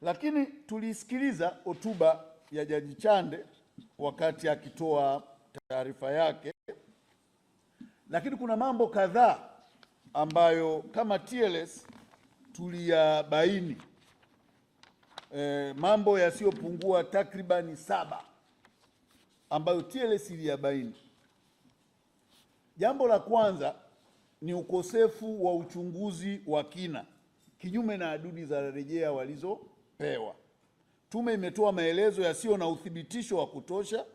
Lakini tulisikiliza hotuba ya Jaji Chande wakati akitoa taarifa yake, lakini kuna mambo kadhaa ambayo kama TLS tuliyabaini, mambo yasiyopungua takribani 7 ambayo TLS iliyabaini. Jambo la kwanza ni ukosefu wa uchunguzi wa kina, kinyume na ahadi za rejea walizopewa. Tume imetoa maelezo yasiyo na uthibitisho wa kutosha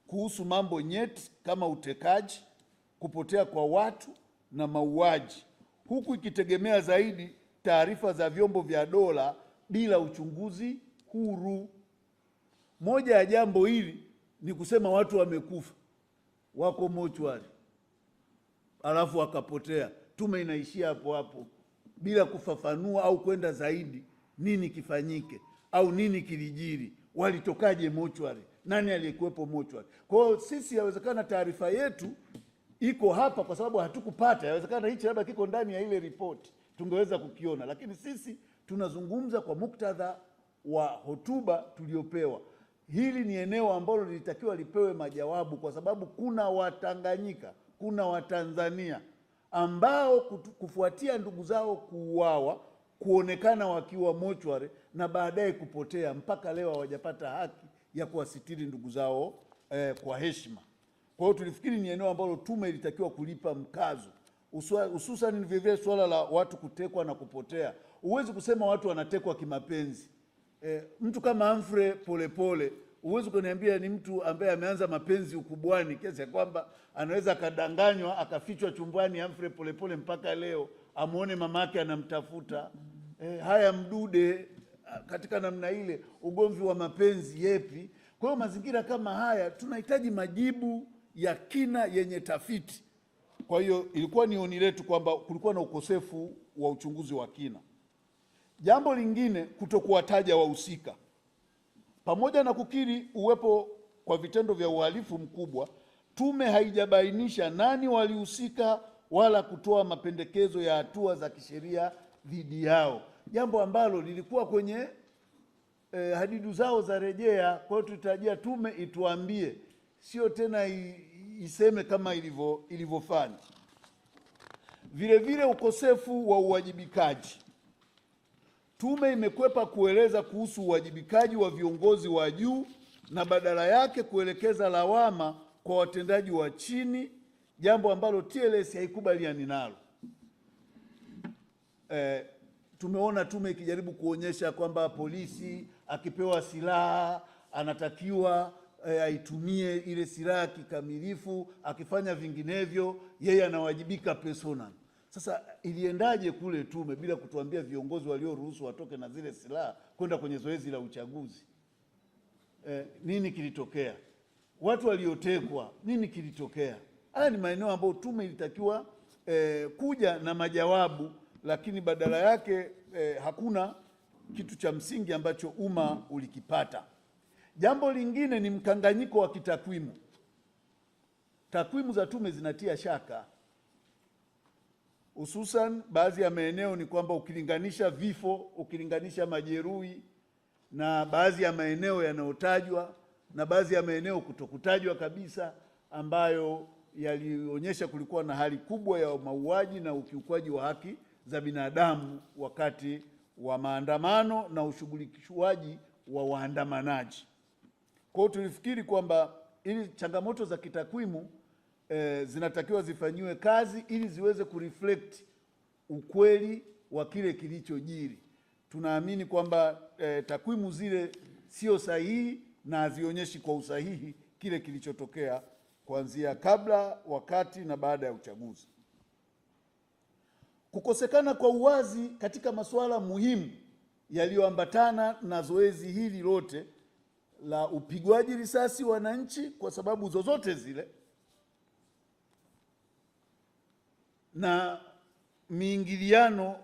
kuhusu mambo nyeti kama utekaji, kupotea kwa watu na mauaji, huku ikitegemea zaidi taarifa za vyombo vya dola bila uchunguzi huru. Moja ya jambo hili ni kusema watu wamekufa, wako mochwari, alafu wakapotea. Tume inaishia hapo hapo bila kufafanua au kwenda zaidi nini kifanyike au nini kilijiri, walitokaje mochwari, nani aliyekuwepo mochwari. Kwa hiyo sisi, yawezekana taarifa yetu iko hapa kwa sababu hatukupata, yawezekana hichi labda kiko ndani ya ile ripoti tungeweza kukiona, lakini sisi tunazungumza kwa muktadha wa hotuba tuliopewa. Hili ni eneo ambalo lilitakiwa lipewe majawabu, kwa sababu kuna Watanganyika, kuna Watanzania ambao kufuatia ndugu zao kuuawa, kuonekana wakiwa mochwari na baadaye kupotea, mpaka leo hawajapata haki ya kuwasitiri ndugu zao kwa heshima. Kwa hiyo tulifikiri ni eneo ambalo tume ilitakiwa kulipa mkazo, hususan vile swala la watu kutekwa na kupotea. Huwezi kusema watu wanatekwa kimapenzi. Mtu kama Humphrey Polepole, huwezi kuniambia ni mtu ambaye ameanza mapenzi ukubwani kiasi ya kwamba anaweza akadanganywa akafichwa chumbani Humphrey Polepole mpaka leo amuone mamake anamtafuta. Haya Mdude katika namna ile, ugomvi wa mapenzi yepi. Kwa hiyo mazingira kama haya tunahitaji majibu ya kina yenye tafiti. Kwa hiyo ilikuwa ni oni letu kwamba kulikuwa na ukosefu wa uchunguzi wa kina. Jambo lingine, kutokuwataja wahusika. Pamoja na kukiri uwepo kwa vitendo vya uhalifu mkubwa, tume haijabainisha nani walihusika wala kutoa mapendekezo ya hatua za kisheria dhidi yao, jambo ambalo lilikuwa kwenye hadidu zao za rejea. Kwa hiyo tulitarajia tume ituambie, sio tena iseme kama ilivyofanya. Vile vile ukosefu wa uwajibikaji. Tume imekwepa kueleza kuhusu uwajibikaji wa viongozi wa juu na badala yake kuelekeza lawama kwa watendaji wa chini, jambo ambalo TLS haikubaliani nalo. Tumeona tume ikijaribu kuonyesha kwamba polisi akipewa silaha anatakiwa aitumie ile silaha kikamilifu, akifanya vinginevyo yeye anawajibika personal. Sasa iliendaje kule tume bila kutuambia viongozi walioruhusu watoke na zile silaha kwenda kwenye zoezi la uchaguzi? Nini kilitokea? Watu waliotekwa, nini kilitokea? Haya ni maeneo ambayo tume ilitakiwa kuja na majawabu, lakini badala yake hakuna kitu cha msingi ambacho umma ulikipata. Jambo lingine ni mkanganyiko wa kitakwimu. Takwimu za tume zinatia shaka, hususan baadhi ya maeneo ni kwamba ukilinganisha vifo, ukilinganisha majeruhi na baadhi ya maeneo yanayotajwa na baadhi ya maeneo kutokutajwa kabisa, ambayo yalionyesha kulikuwa na hali kubwa ya mauaji na ukiukwaji wa haki za binadamu wakati wa maandamano na ushughulikishwaji wa waandamanaji. Kwa hiyo tulifikiri kwamba ili changamoto za kitakwimu zinatakiwa zifanyiwe kazi ili ziweze kureflect ukweli wa kile kilichojiri. Tunaamini kwamba takwimu zile sio sahihi na hazionyeshi kwa usahihi kile kilichotokea kuanzia kabla, wakati na baada ya uchaguzi. Kukosekana kwa uwazi katika masuala muhimu yaliyoambatana na zoezi hili lote la upigwaji risasi wananchi kwa sababu zozote zile, na miingiliano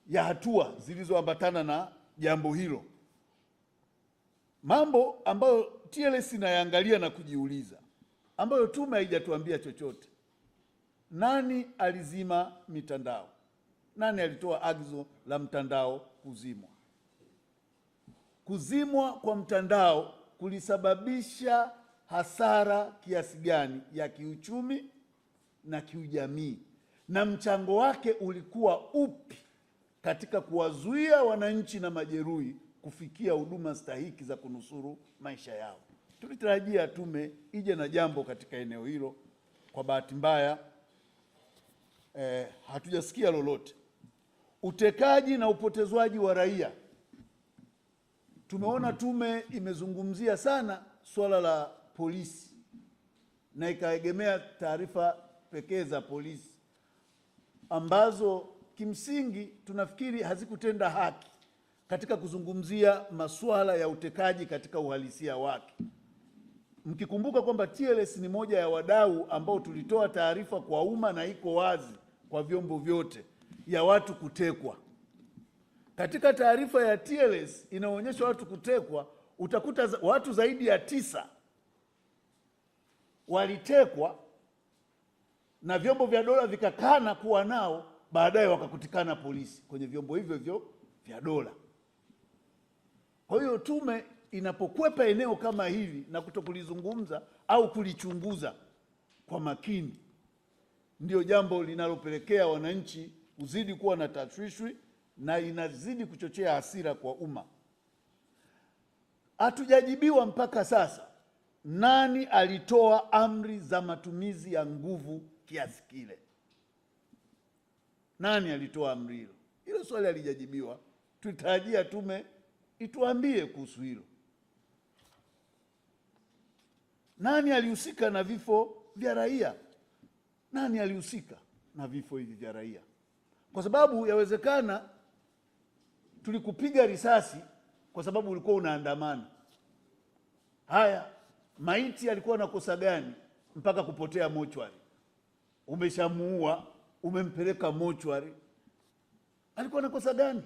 ya hatua zilizoambatana na jambo hilo. Mambo ambayo TLS inayaangalia na kujiuliza, ambayo tume haijatuambia chochote. Nani alizima mitandao? Nani alitoa agizo la mtandao kuzimwa? kuzimwa kwa mtandao kulisababisha hasara kiasi gani ya kiuchumi na kiujamii, na mchango wake ulikuwa upi katika kuwazuia wananchi na majeruhi kufikia huduma stahiki za kunusuru maisha yao. Tulitarajia tume ije na jambo katika eneo hilo. Kwa bahati mbaya hatujasikia lolote. Utekaji na upotezwaji wa raia, tumeona tume imezungumzia sana swala la polisi na ikaegemea taarifa pekee za polisi ambazo kimsingi tunafikiri hazikutenda haki katika kuzungumzia masuala ya utekaji katika uhalisia wake. Mkikumbuka kwamba TLS ni moja ya wadau ambao tulitoa taarifa kwa umma na iko wazi kwa vyombo vyote ya watu kutekwa. Katika taarifa ya TLS inaonyesha watu kutekwa, utakuta watu zaidi ya 9 walitekwa na vyombo vya dola vikakana kuwa nao, baadaye wakakutikana polisi kwenye vyombo hivyo vya dola. Kwa hiyo tume inapokwepa eneo kama hili na kutokulizungumza au kulichunguza kwa makini, ndio jambo linalopelekea wananchi kuzidi kuwa na tashwishwi na inazidi kuchochea hasira kwa umma. Hatujajibiwa mpaka sasa nani alitoa amri za matumizi ya nguvu kiasi kile. Nani alitoa amri hilo? Hilo swali halijajibiwa. Tulitarajia tume ituambie kuhusu hilo. Nani alihusika na vifo vya raia? Nani alihusika na vifo hivi vya raia? Kwa sababu yawezekana tulikupiga risasi kwa sababu ulikuwa unaandamana. Haya, maiti alikuwa na kosa gani mpaka kupotea mochwari? Umeshamuua, umempeleka mochwari, alikuwa na kosa gani?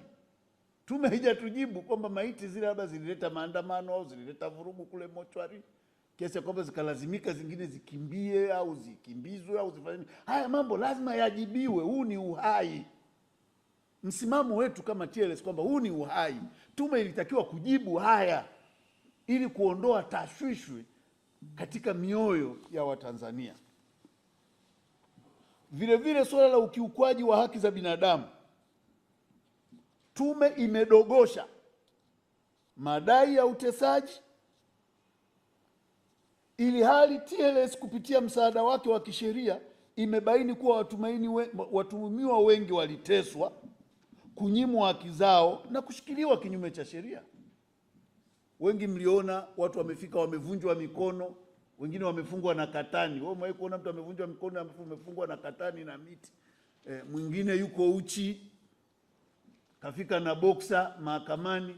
Tume haijatujibu kwamba maiti zile labda zilileta maandamano au zilileta vurugu kule mochwari kiasi kwamba zikalazimika zingine zikimbie au zikimbizwe au zifanye. Haya mambo lazima yajibiwe. Huu ni uhai. Msimamo wetu kama TLS kwamba huu ni uhai. Tume ilitakiwa kujibu haya ili kuondoa tashwishwi katika mioyo ya Watanzania. Vile vile suala la ukiukwaji wa haki za binadamu, tume imedogosha madai ya utesaji, ili hali TLS kupitia msaada wake wa kisheria imebaini kuwa watuhumiwa wengi waliteswa, kunyimwa haki zao na kushikiliwa kinyume cha sheria. Wengi mliona watu wamefika wamevunjwa mikono, wengine wamefungwa na katani. Wewe umewahi kuona mtu amevunjwa mikono amefungwa na katani na miti? Mwingine yuko uchi kafika na boksa mahakamani.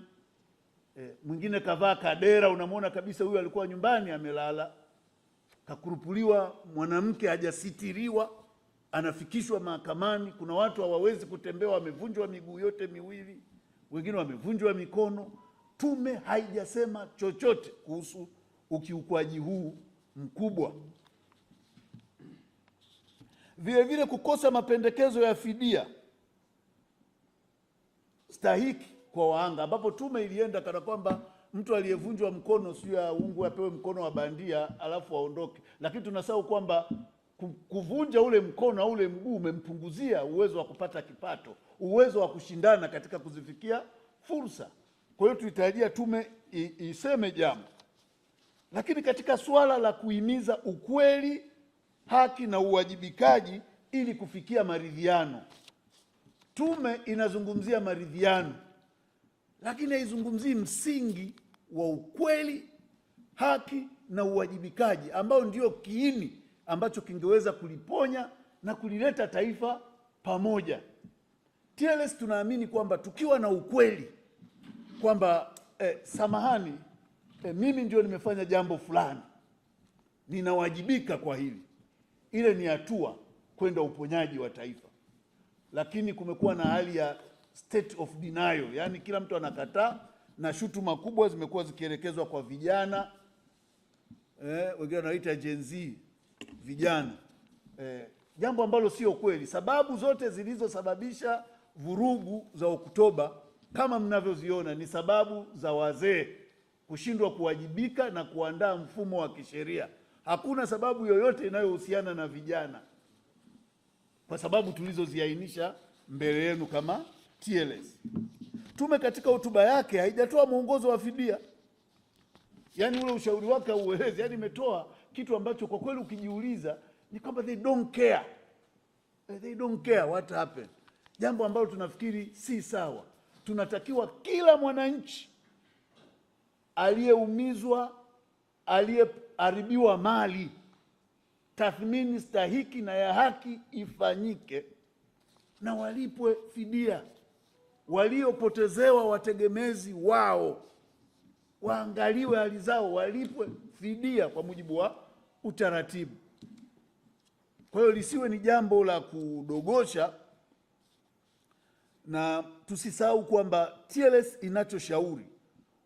Mwingine kavaa kadera, unamwona kabisa huyu alikuwa nyumbani amelala. Kakurupuliwa mwanamke hajasitiriwa, anafikishwa mahakamani. Kuna watu hawawezi kutembea, wamevunjwa miguu yote miwili, wengine wamevunjwa mikono. Tume haijasema chochote kuhusu ukiukwaji huu mkubwa. Vile vile kukosa mapendekezo ya fidia stahiki kwa wahanga, ambapo tume ilienda kana kwamba mtu aliyevunjwa mkono sio aungwe apewe mkono wa bandia alafu aondoke. Lakini tunasahau kwamba kuvunja ule mkono au ule mguu umempunguzia uwezo wa kupata kipato, uwezo wa kushindana katika kuzifikia fursa. Kwa hiyo tulitarajia tume iseme jambo. Lakini katika suala la kuhimiza ukweli, haki na uwajibikaji ili kufikia maridhiano, tume inazungumzia maridhiano, lakini haizungumzii msingi wa ukweli, haki na uwajibikaji ambao ndio kiini ambacho kingeweza kuliponya na kulileta taifa pamoja. TLS tunaamini kwamba tukiwa na ukweli kwamba samahani, mimi ndio nimefanya jambo fulani, ninawajibika kwa hili, ile ni hatua kwenda uponyaji wa taifa. Lakini kumekuwa na hali ya state of denial, yani kila mtu anakataa, na shutuma kubwa zimekuwa zikielekezwa kwa vijana, wengine wanaita Gen Z vijana, jambo ambalo sio kweli. Sababu zote zilizosababisha vurugu za Oktoba kama mnavyoziona ni sababu za wazee kushindwa kuwajibika na kuandaa mfumo wa kisheria. Hakuna sababu yoyote inayohusiana na vijana, kwa sababu tulizoziainisha mbele yenu kama TLS. Tume katika hotuba yake haijatoa mwongozo wa fidia, yaani ule ushauri wake hauelezi, yaani imetoa kitu ambacho kwa kweli ukijiuliza ni kwamba they don't care what happened, jambo ambalo tunafikiri si sawa. Tunatakiwa kila mwananchi aliyeumizwa, aliyeharibiwa mali, tathmini stahiki na ya haki ifanyike na walipwe fidia. Waliopotezewa wategemezi wao waangaliwe hali zao, walipwe fidia kwa mujibu wa utaratibu. Kwa hiyo lisiwe ni jambo la kudogosha, na tusisahau kwamba TLS inachoshauri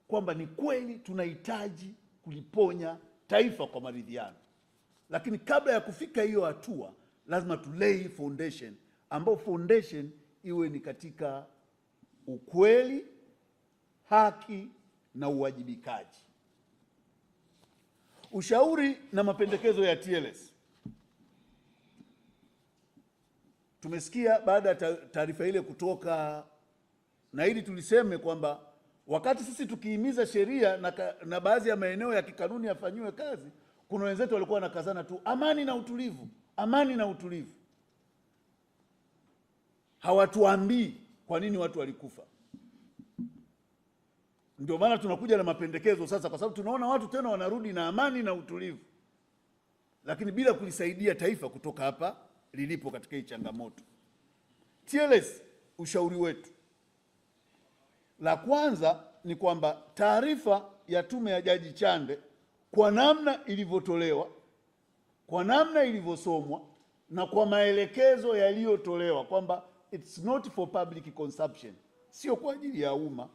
kwamba ni kweli tunahitaji kuliponya taifa kwa maridhiano, lakini kabla ya kufika hiyo hatua lazima tulei foundation, ambayo foundation iwe ni katika ukweli, haki na uwajibikaji. Ushauri na mapendekezo ya TLS. Tumesikia baada ya taarifa ile kutoka, na hili tuliseme kwamba wakati sisi tukihimiza sheria na baadhi ya maeneo ya kikanuni yafanyiwe kazi, kuna wenzetu walikuwa wanakazana tu amani na utulivu, amani na utulivu. Hawatuambii kwa nini watu walikufa. Ndio maana tunakuja na mapendekezo sasa, kwa sababu tunaona watu tena wanarudi na amani na utulivu, lakini bila kulisaidia taifa kutoka hapa lilipo katika hii changamoto. TLS, ushauri wetu, la kwanza ni kwamba taarifa ya tume ya Jaji Chande kwa namna ilivyotolewa, kwa namna ilivyosomwa na kwa maelekezo yaliyotolewa kwamba it's not for public consumption, sio kwa ajili ya umma,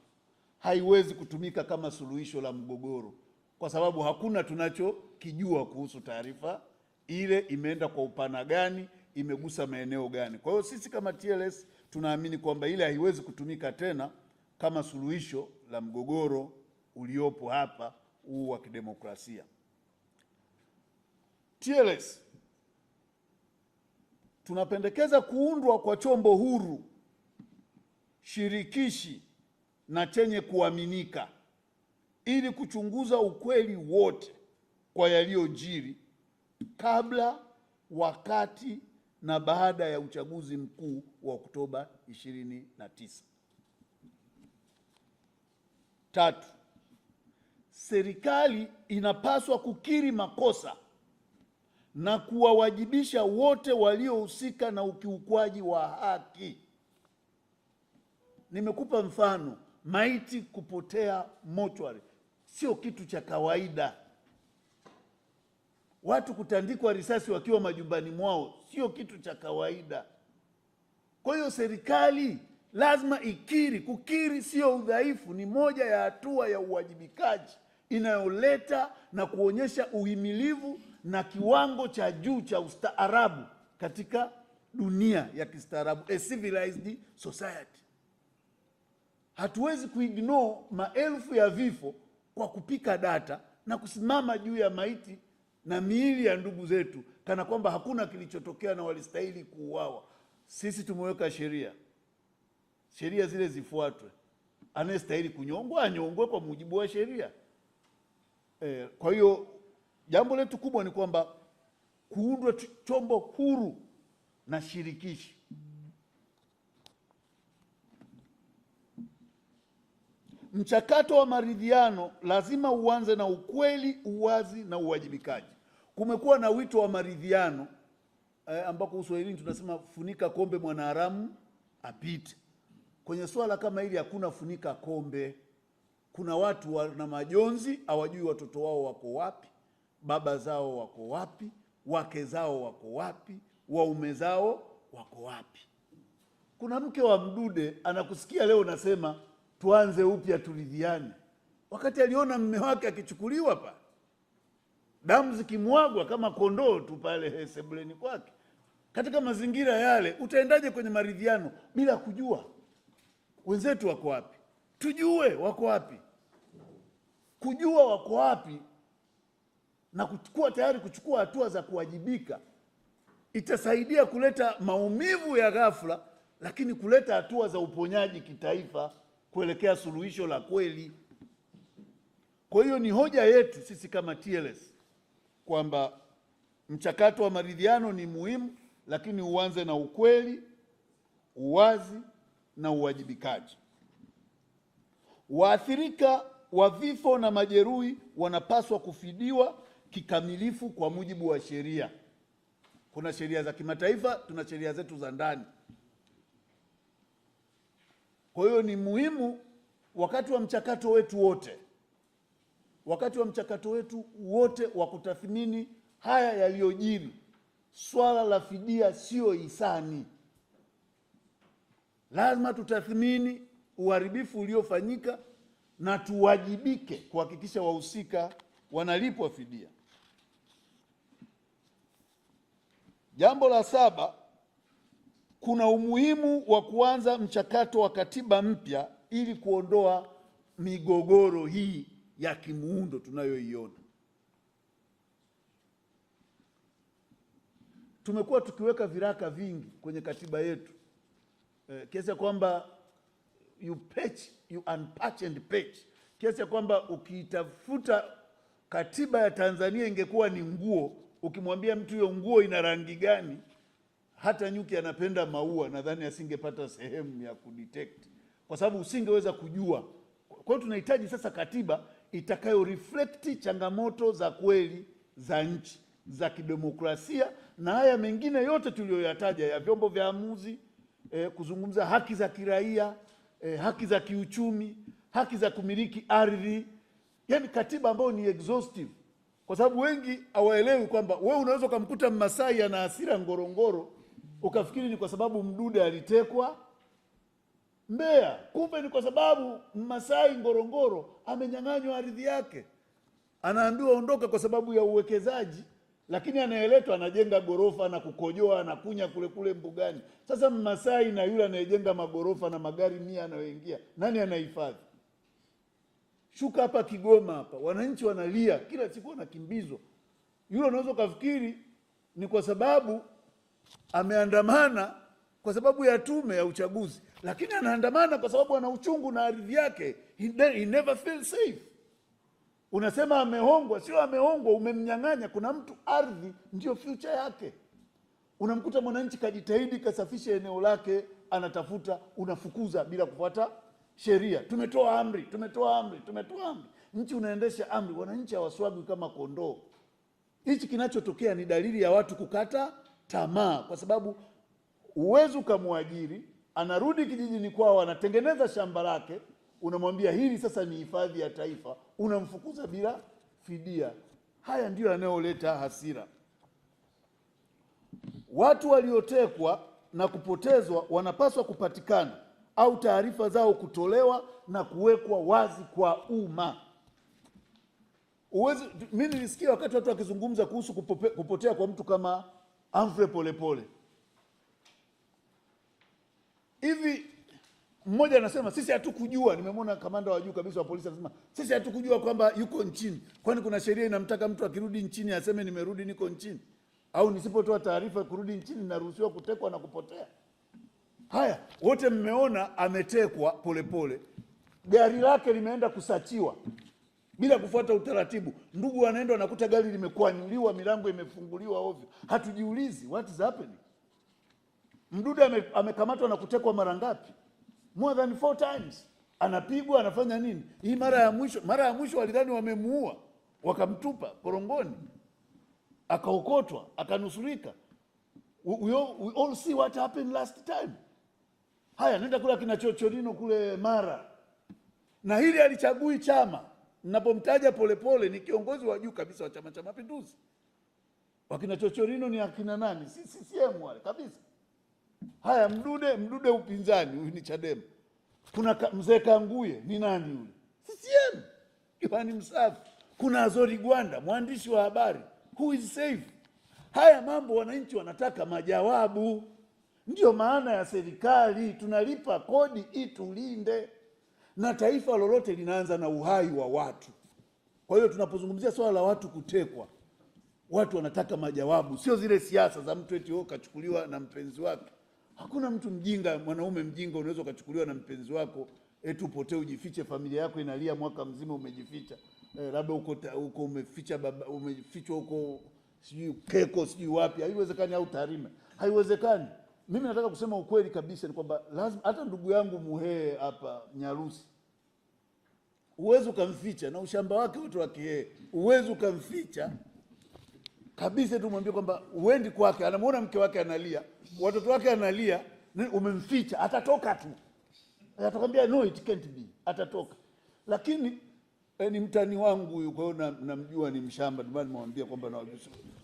haiwezi kutumika kama suluhisho la mgogoro, kwa sababu hakuna tunachokijua kuhusu taarifa ile, imeenda kwa upana gani, imegusa maeneo gani. Kwa hiyo sisi kama TLS tunaamini kwamba ile haiwezi kutumika tena kama suluhisho la mgogoro uliopo hapa huu wa kidemokrasia. TLS tunapendekeza kuundwa kwa chombo huru, shirikishi na chenye kuaminika ili kuchunguza ukweli wote kwa yaliyojiri kabla, wakati na baada ya uchaguzi mkuu wa Oktoba 29. 3, serikali inapaswa kukiri makosa na kuwawajibisha wote waliohusika na ukiukwaji wa haki. Nimekupa mfano, maiti kupotea mochwari sio kitu cha kawaida. Watu kutandikwa risasi wakiwa majumbani mwao sio kitu cha kawaida. Kwa hiyo serikali lazima ikiri. Kukiri sio udhaifu, ni moja ya hatua ya uwajibikaji inayoleta na kuonyesha uhimilivu na kiwango cha juu cha ustaarabu katika dunia ya kistaarabu, a civilized society. Hatuwezi kuignore maelfu ya vifo kwa kupika data na kusimama juu ya maiti na miili ya ndugu zetu kana kwamba hakuna kilichotokea na walistahili kuuawa. Sisi tumeweka sheria, sheria zile zifuatwe. Anayestahili kunyongwa anyongwe kwa mujibu wa sheria. Kwa hiyo jambo letu kubwa ni kwamba kuundwe chombo huru na shirikishi. Mchakato wa maridhiano lazima uanze na ukweli, uwazi na uwajibikaji. Kumekuwa na wito wa maridhiano ambako Uswahilini tunasema funika kombe mwanaharamu apite. Kwenye swala kama hili hakuna funika kombe. Kuna watu wana majonzi, hawajui watoto wao wako wapi, baba zao wako wapi, wake zao wako wapi, waume zao wako wapi. Kuna mke wa Mdude anakusikia leo nasema tuanze upya turidhiane, wakati aliona mume wake akichukuliwa pa damu zikimwagwa kama kondoo tu pale sebuleni kwake. Katika mazingira yale utaendaje kwenye maridhiano bila kujua wenzetu wako wapi? tujue wako wapi. Kujua wako wapi na kuwa tayari kuchukua hatua za kuwajibika itasaidia kuleta maumivu ya ghafla, lakini kuleta hatua za uponyaji kitaifa kuelekea suluhisho la kweli. Kwa hiyo ni hoja yetu sisi kama TLS kwamba mchakato wa maridhiano ni muhimu, lakini uanze na ukweli, uwazi na uwajibikaji. Waathirika wa vifo na majeruhi wanapaswa kufidiwa kikamilifu kwa mujibu wa sheria. Kuna sheria za kimataifa, tuna sheria zetu za ndani. Kwa hiyo ni muhimu wakati wa mchakato wetu wote wa kutathmini haya yaliyojiri, swala la fidia sio hisani. Lazima tutathmini uharibifu uliofanyika na tuwajibike kuhakikisha wahusika wanalipwa fidia. Jambo la 7, kuna umuhimu wa kuanza mchakato wa katiba mpya ili kuondoa migogoro hii ya kimuundo tunayoiona. Tumekuwa tukiweka viraka vingi kwenye katiba yetu kiasi ya kwamba you unpatch and patch, kiasi ya kwamba ukitafuta katiba ya Tanzania ingekuwa ni nguo, ukimwambia mtu hiyo nguo ina rangi gani, hata nyuki anapenda maua, nadhani asingepata sehemu ya kudetect, kwa sababu usingeweza kujua. Kwa hiyo tunahitaji sasa katiba itakayo reflect changamoto za kweli za nchi za kidemokrasia na haya mengine yote tuliyoyataja ya vyombo vya maamuzi, kuzungumza haki za kiraia, haki za kiuchumi, haki za kumiliki ardhi. Yaani katiba ambayo ni exhaustive, kwa sababu wengi hawaelewi kwamba wewe unaweza kumkuta Mmasai ana hasira Ngorongoro ukafikiri ni kwa sababu Mdude alitekwa Mbeya, kumbe ni kwa sababu Mmasai Ngorongoro amenyang'anywa ardhi yake, anaambiwa ondoka kwa sababu ya uwekezaji, lakini anayeletwa anajenga gorofa na kukojoa anakunya kule mbugani. Sasa Mmasai na yule anayejenga magorofa na magari 100 anayoingia, nani anahifadhi? Shuka hapa Kigoma hapa, wananchi wanalia kila siku, wanakimbizwa. Yule unaweza kufikiri ni kwa sababu ameandamana kwa sababu ya tume ya uchaguzi, lakini anaandamana kwa sababu ana uchungu na ardhi yake. He never feels safe. Unasema amehongwa, sio amehongwa, umemnyang'anya. Kuna mtu ardhi ndio future yake. Unamkuta mwananchi kajitahidi kasafisha eneo lake, anatafuta, unafukuza bila kufuata sheria. Tumetoa amri. Nchi unaendesha amri, wananchi hawaswagi kama kondoo. Hichi kinachotokea ni dalili ya watu kukata tamaa, kwa sababu uwezo ukamwajiri, anarudi kijijini kwao, anatengeneza shamba lake, unamwambia hili sasa ni hifadhi ya taifa, unamfukuza bila fidia. Haya ndiyo yanayoleta hasira. Watu waliotekwa na kupotezwa wanapaswa kupatikana au taarifa zao kutolewa na kuwekwa wazi kwa umma. Mimi nilisikia wakati watu wakizungumza kuhusu kupotea kwa mtu kama Humphrey Polepole. Hivi mmoja anasema sisi hatukujua, nimemwona kamanda wa juu kabisa wa polisi anasema sisi hatukujua kwamba yuko nchini. Kwani kuna sheria inamtaka mtu akirudi nchini aseme nimerudi niko nchini? Au nisipotoa taarifa kurudi nchini naruhusiwa kutekwa na kupotea? Haya, wote mmeona ametekwa Polepole. Gari lake limeenda kusachiwa bila kufuata utaratibu. Ndugu anaenda wanakuta gari limekwanyuliwa, milango imefunguliwa ovyo. Hatujiulizi what is happening? Mdude amekamatwa na kutekwa mara ngapi? More than 4 times. Anapigwa, anafanya nini? Hii mara ya mwisho walidhani wamemuua, wakamtupa korongoni, akaokotwa, akanusurika. We all see what happened last time. Haya, nenda kula kina Chochorino kule Mara. Na hili alichagui chama. Ninapomtaja Polepole ni kiongozi wa juu kabisa wa Chama cha Mapinduzi. Wakina Chochorino ni akina nani? CCM wale kabisa. Haya, Mdude upinzani, huyu ni Chadema. Kuna mzee Kanguye, ni nani yule? CCM. Yohani Msafi. Kuna Azori Gwanda, mwandishi wa habari. Who is safe? Haya mambo wananchi wanataka majawabu. Ndio maana ya serikali, tunalipa kodi itulinde. na taifa lolote linaanza na uhai wa watu. Kwa hiyo tunapozungumzia swala la watu kutekwa, watu wanataka majawabu, sio zile siasa za mtu eti kachukuliwa na mpenzi wake. Hakuna mtu mjinga, mwanaume mjinga unaweza ukachukuliwa na mpenzi wako eti upotee ujifiche, familia yako inalia mwaka mzima umejificha. Labda uko umeficha baba, umefichwa huko sijui Keko sijui wapi. Haiwezekani, au Tarime. Haiwezekani. Mimi nataka kusema ukweli kabisa ni kwamba lazima, hata ndugu yangu Muhee hapa Nyarusi, uwezo ukamficha na ushamba wake wote wa Kihehe, uwezo ukamficha kabisa. Tumwambie kwamba uendi kwake, anamuona mke wake analia, watoto wake analia, umemficha, atatoka tu. Atakwambia no, it can't be, atatoka. Lakini ni mtani wangu huyu, kwa hiyo namjua ni mshamba, ndio maana nimwambia kwamba na wajua.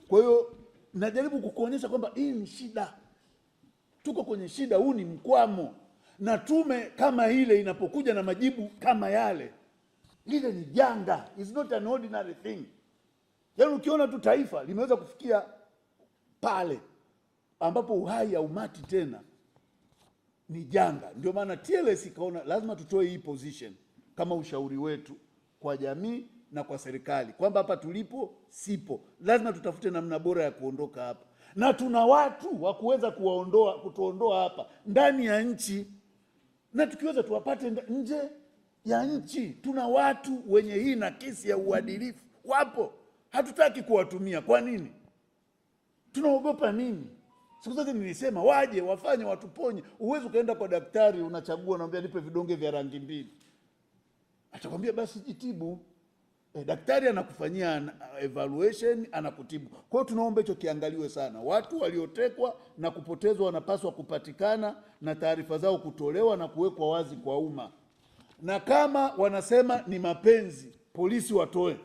Kwa hiyo najaribu kukuonyesha kwamba hii ni shida. Tuko kwenye shida, huu ni mkwamo. Na tume kama ile inapokuja na majibu kama yale, lile ni janga. It's not an ordinary thing. Yaani ukiona tu taifa limeweza kufikia pale ambapo uhai haumati tena, ni janga. Ndio maana TLS ikaona lazima tutoe hii position kama ushauri wetu kwa jamii na kwa serikali, kwamba hapa tulipo sipo, lazima tutafute namna bora ya kuondoka hapa. Na tuna watu wa kuweza kutuondoa hapa ndani ya nchi, na tukiweza tuwapate nje ya nchi. Tuna watu wenye hii nakisi ya uadilifu, wapo. Hatutaki kuwatumia. Kwa nini? Tunaogopa nini? Siku zote nilisema waje wafanye, watuponye. Uwezo ukaenda kwa daktari unachagua, naambia nipe vidonge vya rangi mbili, atakwambia basi jitibu. Daktari anakufanyia evaluation, anakutibu. Kwa hiyo tunaomba hicho kiangaliwe sana. Watu waliotekwa na kupotezwa wanapaswa kupatikana na taarifa zao kutolewa na kuwekwa wazi kwa umma. Na kama wanasema ni mapenzi, polisi watoe.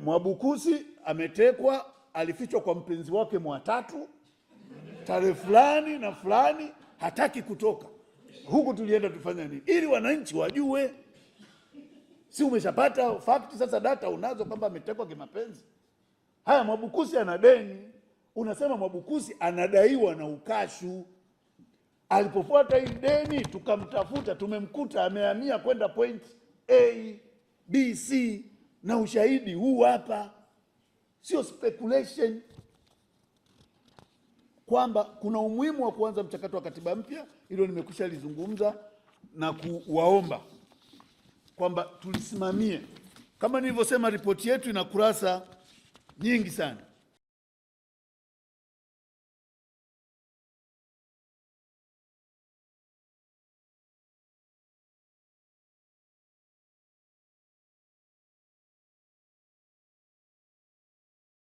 Mwabukusi ametekwa, alifichwa kwa mpenzi wake Mwatatu, tarehe fulani na fulani, hataki kutoka. Huku tulienda tufanya nini? Ili wananchi wajue. Si umeshapata fact sasa, data unazo kwamba ametekwa kimapenzi. Haya, Mwabukusi ana deni. Unasema Mwabukusi anadaiwa na Ukashu. Alipofuata hii deni tukamtafuta, tumemkuta amehamia kwenda point A, B, C, na ushahidi huu hapa. Sio speculation. Kwamba kuna umuhimu wa kuanza mchakato wa katiba mpya, hilo nimekusha lizungumza, na kuwaomba kwamba tulisimamie. Kama nilivyosema, ripoti yetu ina kurasa nyingi sana.